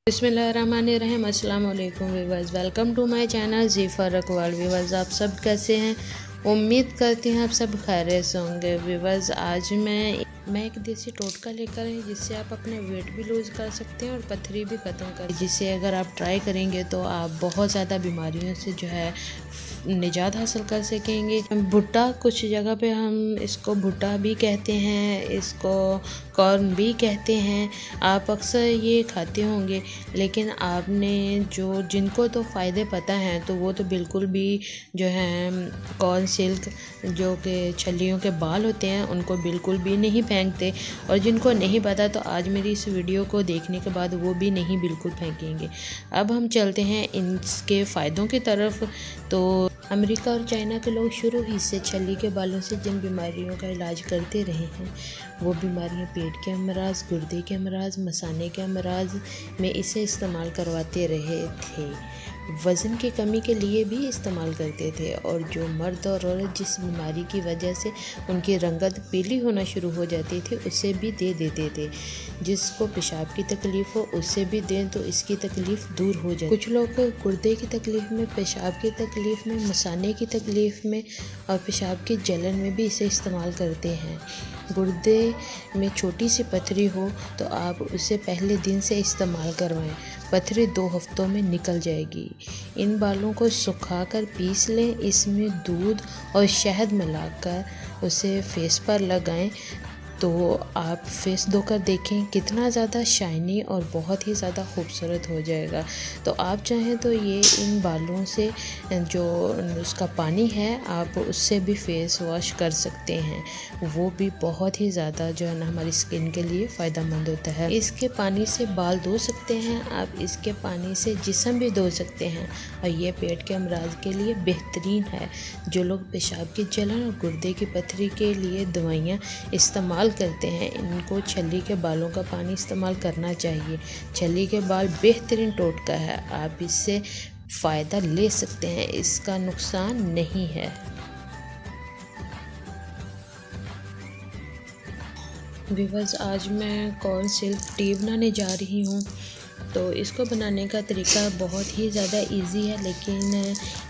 बिस्मिल्लाहिर्रहमानिर्रहीम। अस्सलाम वालेकुम viewers, welcome to my channel ज़ीफ़र अकवाल। व्यूअर्स, आप सब कैसे हैं? उम्मीद करती हैं आप सब खैरियत से होंगे। व्यूअर्स, आज मैं एक देसी टोटका लेकर आई जिससे आप अपना वेट भी लूज़ कर सकते हैं और पथरी भी ख़त्म कर, जिससे अगर आप ट्राई करेंगे तो आप बहुत ज़्यादा बीमारियों से जो है निजात हासिल कर सकेंगे। भुट्टा, कुछ जगह पे हम इसको भुट्टा भी कहते हैं, इसको कॉर्न भी कहते हैं। आप अक्सर ये खाते होंगे, लेकिन आपने जिनको तो फ़ायदे पता हैं तो वो तो बिल्कुल भी जो है कॉर्न सिल्क, जो कि छलियों के बाल होते हैं, उनको बिल्कुल भी नहीं फेंकते। और जिनको नहीं पता तो आज मेरी इस वीडियो को देखने के बाद वो भी नहीं बिल्कुल फेंकेंगे। अब हम चलते हैं इनके फ़ायदों की तरफ। तो अमेरिका और चाइना के लोग शुरू ही से छली के बालों से जिन बीमारियों का इलाज करते रहे हैं, वो बीमारियां पेट के अमराज, गुर्दे के अमराज, मसाने के अमराज में इसे इस्तेमाल करवाते रहे थे। वज़न की कमी के लिए भी इस्तेमाल करते थे। और जो मर्द और औरत जिस बीमारी की वजह से उनकी रंगत पीली होना शुरू हो जाती थी, उसे भी दे देते थे। जिसको पेशाब की तकलीफ़ हो उसे भी दें तो इसकी तकलीफ़ दूर हो जाए। कुछ लोग गुर्दे की तकलीफ़ में, पेशाब की तकलीफ़ में, मसाने की तकलीफ़ में और पेशाब की जलन में भी इसे इस्तेमाल करते हैं। गुर्दे में छोटी सी पथरी हो तो आप उसे पहले दिन से इस्तेमाल करवाएं। पथरी 2 हफ्तों में निकल जाएगी। इन बालों को सुखाकर पीस लें, इसमें दूध और शहद मिलाकर उसे फेस पर लगाएं तो आप फेस धोकर देखें कितना ज़्यादा शाइनी और बहुत ही ज़्यादा खूबसूरत हो जाएगा। तो आप चाहें तो ये इन बालों से जो उसका पानी है आप उससे भी फेस वॉश कर सकते हैं, वो भी बहुत ही ज़्यादा जो है ना हमारी स्किन के लिए फ़ायदेमंद होता है। इसके पानी से बाल धो सकते हैं आप, इसके पानी से जिस्म भी धो सकते हैं। और ये पेट के अमराज के लिए बेहतरीन है। जो लोग पेशाब की जलन और गुर्दे की पथरी के लिए दवाइयाँ इस्तेमाल करते हैं, इनको छली के बालों का पानी इस्तेमाल करना चाहिए। छली के बाल बेहतरीन टोटका है, आप इससे फ़ायदा ले सकते हैं, इसका नुकसान नहीं है। व्यूअर्स, आज मैं कॉर्न सिल्क टी बनाने जा रही हूँ। तो इसको बनाने का तरीका बहुत ही ज़्यादा इजी है, लेकिन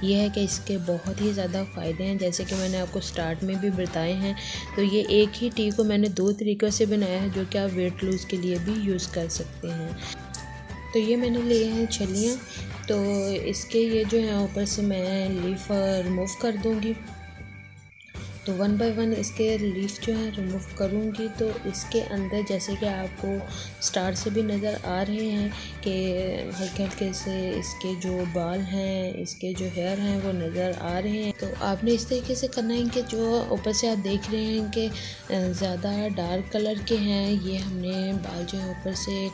यह है कि इसके बहुत ही ज़्यादा फ़ायदे हैं, जैसे कि मैंने आपको स्टार्ट में भी बताए हैं। तो ये एक ही टी को मैंने 2 तरीक़ों से बनाया है, जो कि आप वेट लूज़ के लिए भी यूज़ कर सकते हैं। तो ये मैंने लिए हैं छलियाँ, तो इसके ये जो है ऊपर से मैं लीफ रिमूव कर दूँगी। तो 1 बाय 1 इसके लीफ जो है रिमूव करूँगी। तो इसके अंदर जैसे कि आपको स्टार्ट से भी नज़र आ रहे हैं कि हल्के हल्के से इसके जो बाल हैं, इसके जो हेयर हैं वो नज़र आ रहे हैं। तो आपने इस तरीके से करना है कि जो ऊपर से आप देख रहे हैं कि ज़्यादा डार्क कलर के हैं, ये हमने बाल जो है ऊपर से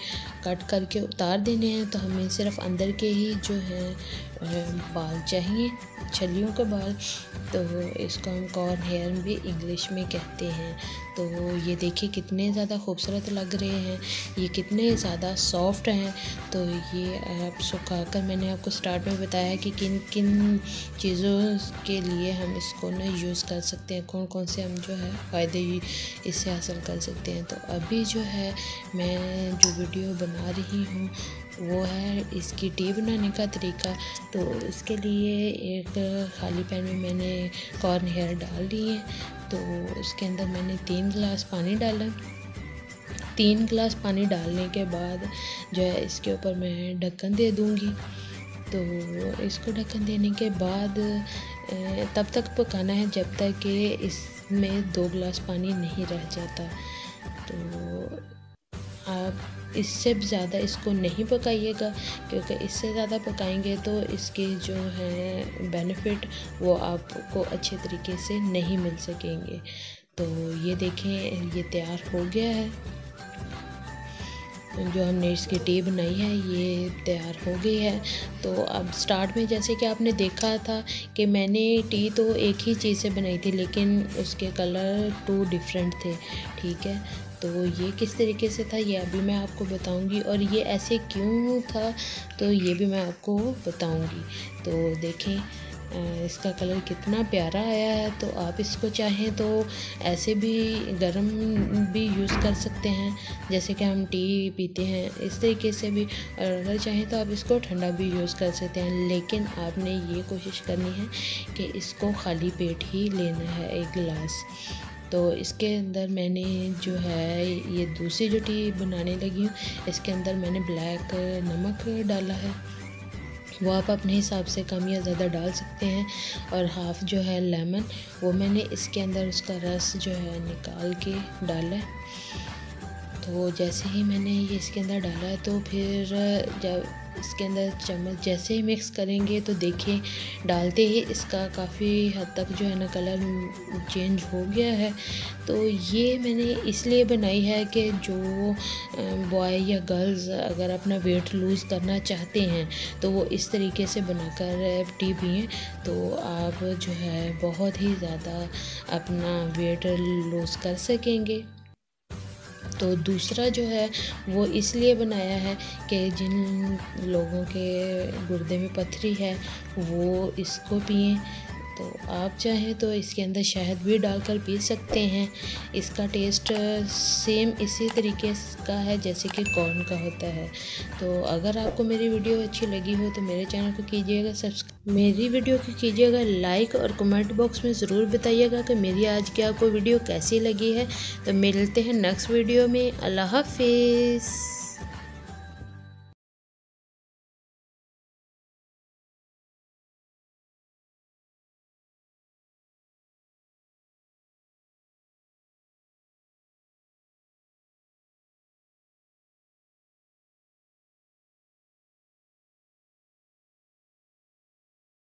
कट करके उतार देने हैं। तो हमें सिर्फ अंदर के ही जो है बाल चाहिए, छलियों के बाल। तो इसको हम कॉर्न हेयर भी इंग्लिश में कहते हैं। तो ये देखिए कितने ज़्यादा खूबसूरत लग रहे हैं, ये कितने ज़्यादा सॉफ्ट हैं। तो ये आप सुखाकर, मैंने आपको स्टार्ट में बताया कि किन किन चीज़ों के लिए हम इसको ना यूज़ कर सकते हैं, कौन कौन से हम जो है फ़ायदे इससे हासिल कर सकते हैं। तो अभी जो है मैं जो वीडियो बना रही हूँ वो है इसकी टी बनाने का तरीका। तो इसके लिए एक खाली पैन में मैंने कॉर्न हेयर डाल दिए। तो उसके अंदर मैंने 3 गिलास पानी डाला। 3 गिलास पानी डालने के बाद जो है इसके ऊपर मैं ढक्कन दे दूँगी। तो इसको ढक्कन देने के बाद तब तक पकाना है जब तक कि इसमें 2 गिलास पानी नहीं रह जाता। तो आप इससे भी ज़्यादा इसको नहीं पकाइएगा, क्योंकि इससे ज़्यादा पकाएंगे तो इसके जो है बेनिफिट वो आपको अच्छे तरीके से नहीं मिल सकेंगे। तो ये देखें, ये तैयार हो गया है। जो हमने इसकी टी बनाई है ये तैयार हो गई है। तो अब स्टार्ट में जैसे कि आपने देखा था कि मैंने टी तो एक ही चीज़ से बनाई थी, लेकिन उसके कलर 2 डिफरेंट थे, ठीक है। तो ये किस तरीके से था ये अभी मैं आपको बताऊंगी, और ये ऐसे क्यों था तो ये भी मैं आपको बताऊंगी। तो देखें, इसका कलर कितना प्यारा आया है। तो आप इसको चाहें तो ऐसे भी गरम भी यूज़ कर सकते हैं, जैसे कि हम टी पीते हैं इस तरीके से भी, और अगर चाहें तो आप इसको ठंडा भी यूज़ कर सकते हैं। लेकिन आपने ये कोशिश करनी है कि इसको खाली पेट ही लेना है, एक गिलास। तो इसके अंदर मैंने जो है ये दूसरी जो टी बनाने लगी हूँ, इसके अंदर मैंने ब्लैक नमक डाला है, वो आप अपने हिसाब से कम या ज़्यादा डाल सकते हैं। और हाफ़ जो है लेमन, वो मैंने इसके अंदर उसका रस जो है निकाल के डाला है। तो जैसे ही मैंने ये इसके अंदर डाला है, तो फिर जब इसके अंदर चम्मच जैसे ही मिक्स करेंगे तो देखिए डालते ही इसका काफ़ी हद तक जो है ना कलर चेंज हो गया है। तो ये मैंने इसलिए बनाई है कि जो बॉय या गर्ल्स अगर अपना वेट लूज़ करना चाहते हैं तो वो इस तरीके से बनाकर टी पिएं, तो आप जो है बहुत ही ज़्यादा अपना वेट लूज़ कर सकेंगे। तो दूसरा जो है वो इसलिए बनाया है कि जिन लोगों के गुर्दे में पथरी है वो इसको पिएं। तो आप चाहें तो इसके अंदर शहद भी डालकर पी सकते हैं। इसका टेस्ट सेम इसी तरीके का है जैसे कि कॉर्न का होता है। तो अगर आपको मेरी वीडियो अच्छी लगी हो तो मेरे चैनल को कीजिएगा सब्सक्राइब, मेरी वीडियो को कीजिएगा लाइक, और कमेंट बॉक्स में ज़रूर बताइएगा कि मेरी आज की आपको वीडियो कैसी लगी है। तो मिलते हैं नेक्स्ट वीडियो में। अल्लाह हाफिज़।